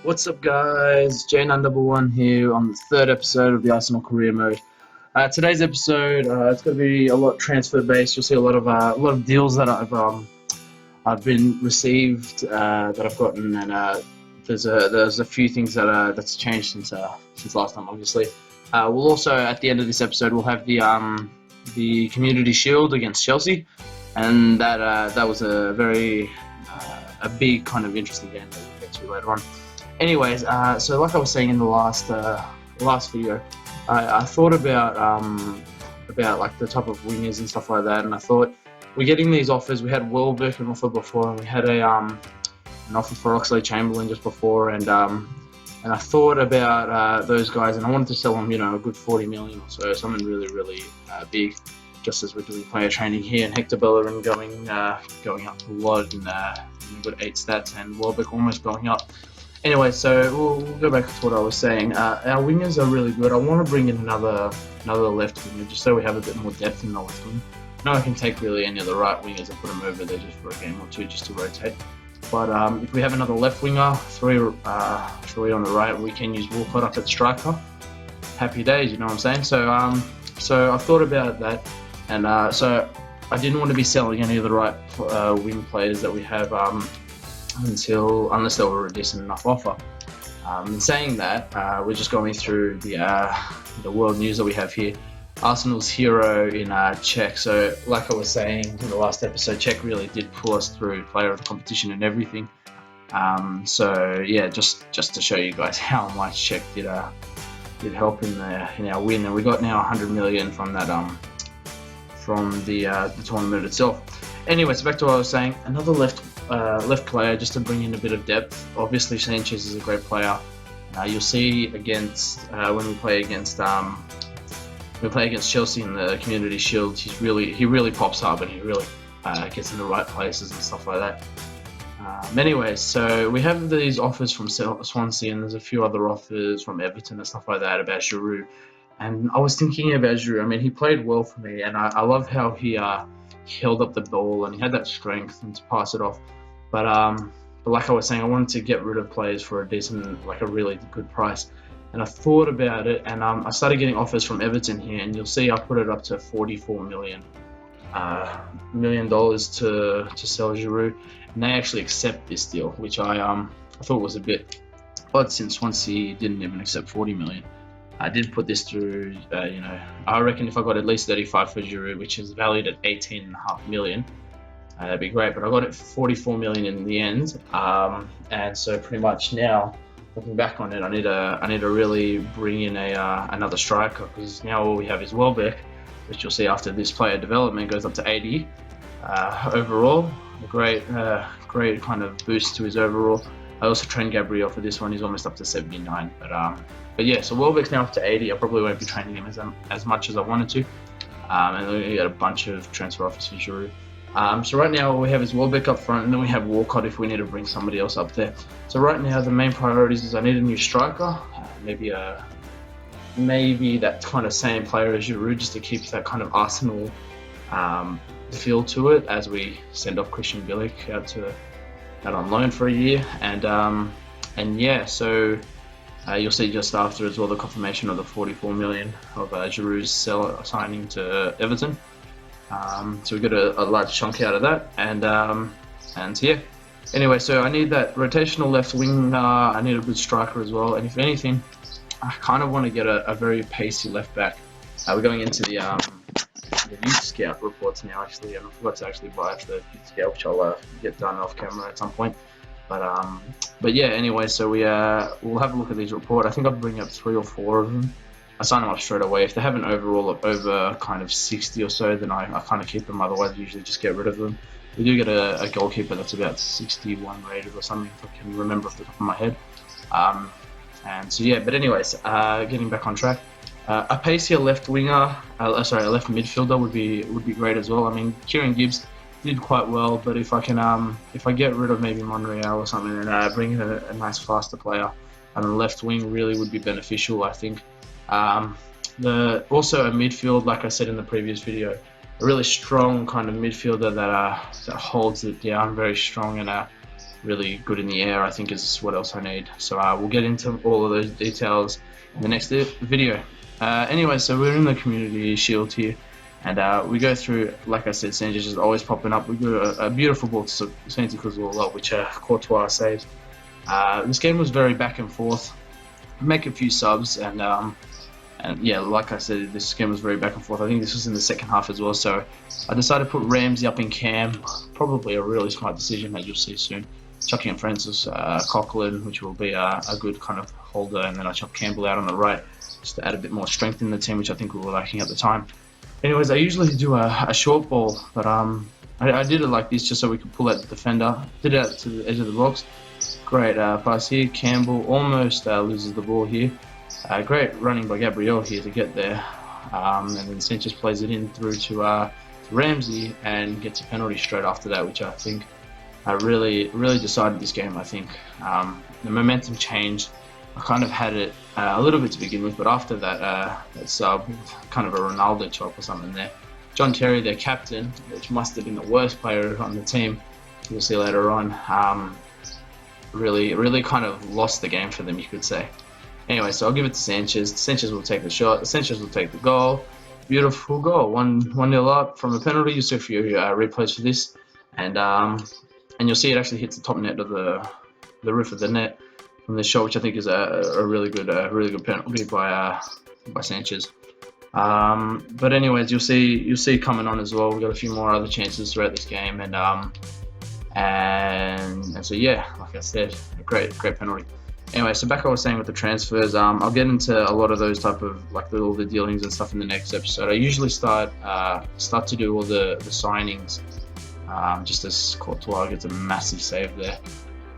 What's up, guys? J911 here on the third episode of the Arsenal Career Mode. Today's episode, it's going to be a lot transfer based. You'll see a lot of deals that I've been received that I've gotten, and there's a few things that's changed since last time. Obviously, we'll also at the end of this episode we'll have the Community Shield against Chelsea, and that was a very a big kind of interesting game that we'll get to later on. Anyways, so like I was saying in the last video, I thought about like the type of wingers and stuff like that, and I thought we're getting these offers. We had Welbeck an offer before, and we had an offer for Oxlade-Chamberlain just before, and I thought about those guys, and I wanted to sell them, a good 40 million or so, something really big, just as we're doing player training here, and Hector Bellerin going up a lot, and we've got 8 stats, and Welbeck almost going up. Anyway, so we'll go back to what I was saying. Our wingers are really good. I want to bring in another left winger, just so we have a bit more depth in the left wing. No, I can take really any of the right wingers and put them over there just for a game or two, just to rotate. But if we have another left winger, three on the right, we can use Walcott up at striker. Happy days, you know what I'm saying? So I've thought about that, and so I didn't want to be selling any of the right wing players that we have. Unless they were a decent enough offer. In saying that, we're just going through the world news that we have here. Arsenal's hero in Cech. So, like I was saying in the last episode, Cech really did pull us through player of the competition and everything. So yeah, just to show you guys how much Cech did help in our win, and we got now 100 million from that from the tournament itself. Anyway, so back to what I was saying. Another left player, just to bring in a bit of depth. Obviously, Sanchez is a great player. You'll see against when we play against Chelsea in the Community Shield, he really pops up, and he really gets in the right places and stuff like that. Anyways, so we have these offers from Swansea, and there's a few other offers from Everton and stuff like that about Giroud. And I was thinking about Giroud. I mean, he played well for me, and I love how he held up the ball, and he had that strength and to pass it off. But like I was saying, I wanted to get rid of players for a decent, like a really good price. And I thought about it, and I started getting offers from Everton here, and you'll see I put it up to $44 million to sell Giroud, and they actually accept this deal, which I thought was a bit odd, since Swansea didn't even accept 40 million. I did put this through, I reckon if I got at least 35 for Giroud, which is valued at 18.5 million, that'd be great. But I got it for 44 million in the end, and so pretty much now, looking back on it, I need to really bring in another striker, because now all we have is Welbeck, which you'll see after this player development goes up to 80 overall. A great kind of boost to his overall. I also trained Gabriel for this one. He's almost up to 79. But yeah, so Welbeck's now up to 80. I probably won't be training him as much as I wanted to. And then we got a bunch of transfer offers for Giroud. So right now all we have is Welbeck up front, and then we have Walcott if we need to bring somebody else up there. So right now the main priorities is I need a new striker, maybe that kind of same player as Giroud, just to keep that kind of Arsenal feel to it as we send off Christian Bilic out on loan for a year. And yeah, so you'll see just after as well the confirmation of the 44 million of Giroud's signing to Everton. So we got a large chunk out of that, and yeah. Anyway, so I need that rotational left wing. I need a good striker as well, and if anything, I kind of want to get a very pacey left back. We're going into the youth scout reports now, actually, and I forgot to actually buy the youth scout, which I'll get done off camera at some point. But yeah, anyway, so we'll have a look at these reports. I think I'll bring up 3 or 4 of them. I sign them up straight away. If they have an overall of over kind of 60 or so, then I kind of keep them. Otherwise, I usually just get rid of them. We do get a goalkeeper that's about 61 rated or something, if I can remember off the top of my head. And so yeah, but anyways, getting back on track. A pacier left winger, a left midfielder would be great as well. I mean, Kieran Gibbs did quite well, but if I get rid of maybe Monreal or something and bring in a nice faster player on the left wing, really would be beneficial, I think. Also a midfield, like I said in the previous video, a really strong kind of midfielder that holds it down, very strong, and really good in the air, I think, is what else I need. So we'll get into all of those details in the next video. Anyway, so we're in the Community Shield here, and we go through, like I said, Sanchez is always popping up. We got a beautiful ball to Santi Cazorla, which Courtois saved. This game was very back and forth. Make a few subs, and yeah, like I said, this game was very back and forth. I think this was in the second half as well, so I decided to put Ramsey up in cam. Probably a really smart decision, as you'll see soon. Chucking in Francis Coquelin, which will be a good kind of holder, and then I chuck Campbell out on the right just to add a bit more strength in the team, which I think we were lacking at the time. Anyways, I usually do a short ball, but I did it like this just so we could pull out the defender. Did it out to the edge of the box. Great pass here. Campbell almost loses the ball here. Great running by Gabriel here to get there, and then Sanchez plays it in through to Ramsey and gets a penalty straight after that, which I think really decided this game. I think the momentum changed. I kind of had it a little bit to begin with, but after that sub, kind of a Ronaldo chop or something there. John Terry, their captain, which must have been the worst player on the team, you'll see later on, really kind of lost the game for them, you could say. Anyway, so I'll give it to Sanchez. Sanchez will take the shot. Sanchez will take the goal. Beautiful goal. 1-0 up from a penalty. You'll see a few replays for this, and you'll see it actually hits the top net of the roof of the net from this shot, which I think is a really good penalty by Sanchez. But anyways, you'll see coming on as well. We've got a few more other chances throughout this game, and so yeah, like I said, a great penalty. Anyway, so back I was saying with the transfers, I'll get into a lot of those type of all the dealings and stuff in the next episode. I usually start to do all the signings, just as Courtois gets a massive save there.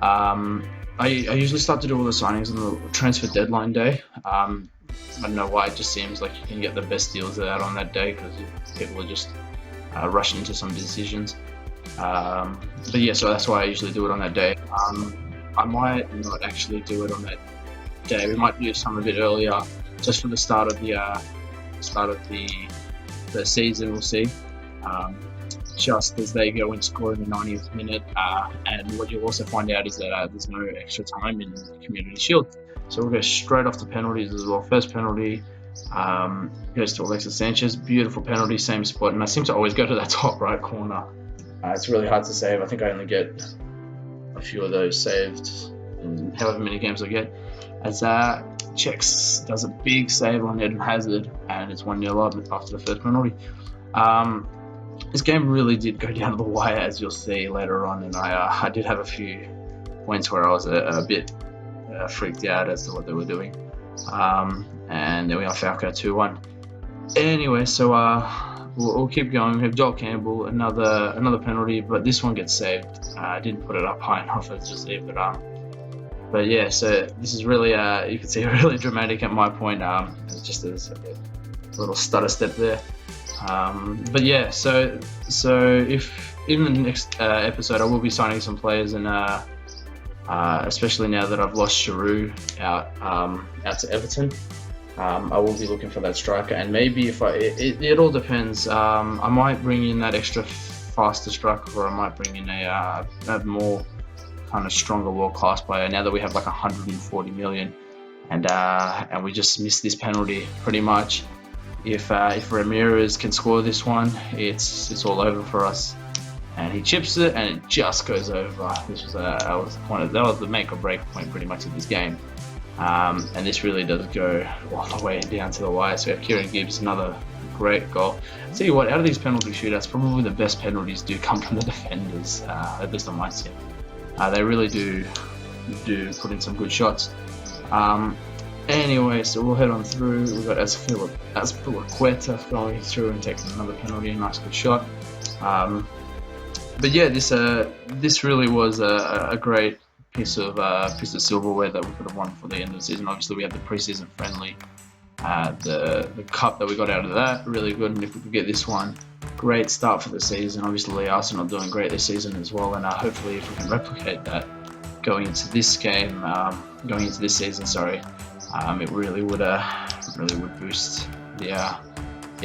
I usually start to do all the signings on the transfer deadline day. I don't know why, it just seems like you can get the best deals out on that day because people are just rushing into some decisions. But yeah, so that's why I usually do it on that day. I might not actually do it on that day. We might do some a bit earlier, just for the start of the season. We'll see. Just as they go and score in the 90th minute, and what you'll also find out is that there's no extra time in the Community Shield. So we'll go straight off to penalties as well. First penalty goes to Alexis Sanchez. Beautiful penalty, same spot, and I seem to always go to that top right corner. It's really hard to save. I think I only get a few of those saved in however many games I get. As Chex does a big save on Eden Hazard, and it's 1-0 up after the first penalty. This game really did go down to the wire, as you'll see later on, and I did have a few points where I was a bit freaked out as to what they were doing. And there we are, Falco 2-1. Anyway, so we'll keep going. We have Joel Campbell, another penalty, but this one gets saved. I didn't put it up high enough, as you'll see, but yeah. So this is really, you can see, really dramatic at my point. It's just a little stutter step there. But yeah, so if in the next episode I will be signing some players, and especially now that I've lost Giroud out to Everton. I will be looking for that striker, and maybe if it all depends. I might bring in that extra faster striker, or I might bring in a more kind of stronger world-class player. Now that we have like 140 million, and we just missed this penalty pretty much. If Ramirez can score this one, it's all over for us. And he chips it, and it just goes over. This was that was the make or break point pretty much of this game. And this really does go all the way down to the wire. So we have Kieran Gibbs, another great goal. I'll tell you what, out of these penalty shootouts, probably the best penalties do come from the defenders, at least on my team. They really do put in some good shots. Anyway, so we'll head on through. We've got Azpilicueta going through and taking another penalty, a nice good shot. But yeah, this really was a great piece of silverware that we could have won for the end of the season. Obviously, we had the preseason friendly, the cup that we got out of that, really good. And if we could get this one, great start for the season. Obviously, Arsenal doing great this season as well, and hopefully, if we can replicate that going into this season, sorry, it really would boost the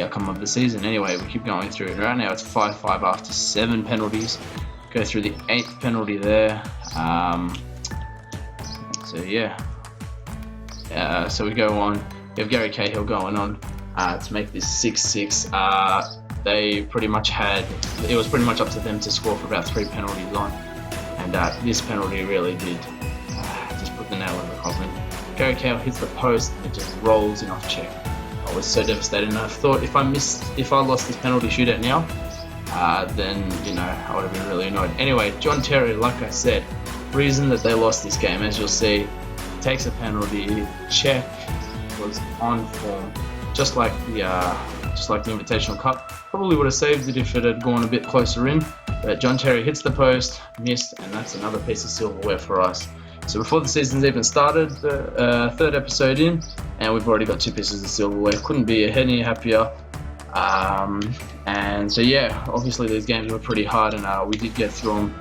outcome of the season. Anyway, we keep going through it. Right now, it's 5-5 after 7 penalties. go through the 8th penalty there. So yeah, so we go on. We have Gary Cahill going on to make this 6-6. They pretty much it was pretty much up to them to score for about 3 penalties on, and this penalty really did just put the nail in the coffin. Gary Cahill hits the post and it just rolls in off check. I was so devastated, and I thought if I lost this penalty shootout now, then I would have been really annoyed. Anyway, John Terry, like I said, reason that they lost this game, as you'll see, takes a penalty. Check was on form, just like the Invitational Cup. Probably would have saved it if it had gone a bit closer in, but John Terry hits the post, missed, and that's another piece of silverware for us. So before the season's even started, the 3rd episode in, and we've already got 2 pieces of silverware. Couldn't be any happier. And so yeah, obviously these games were pretty hard, and we did get through them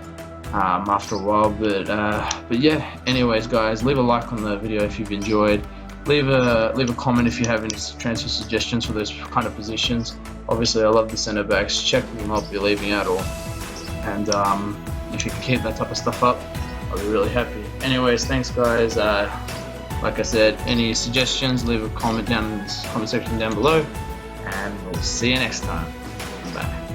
after a while. But yeah, anyways, guys, leave a like on the video if you've enjoyed. Leave a comment if you have any transfer suggestions for those kind of positions. Obviously, I love the centre backs. Check them up. You're leaving out all, and if you can keep that type of stuff up, I'll be really happy. Anyways, thanks, guys. Like I said, any suggestions, leave a comment down in the comment section down below, and we'll see you next time. Bye.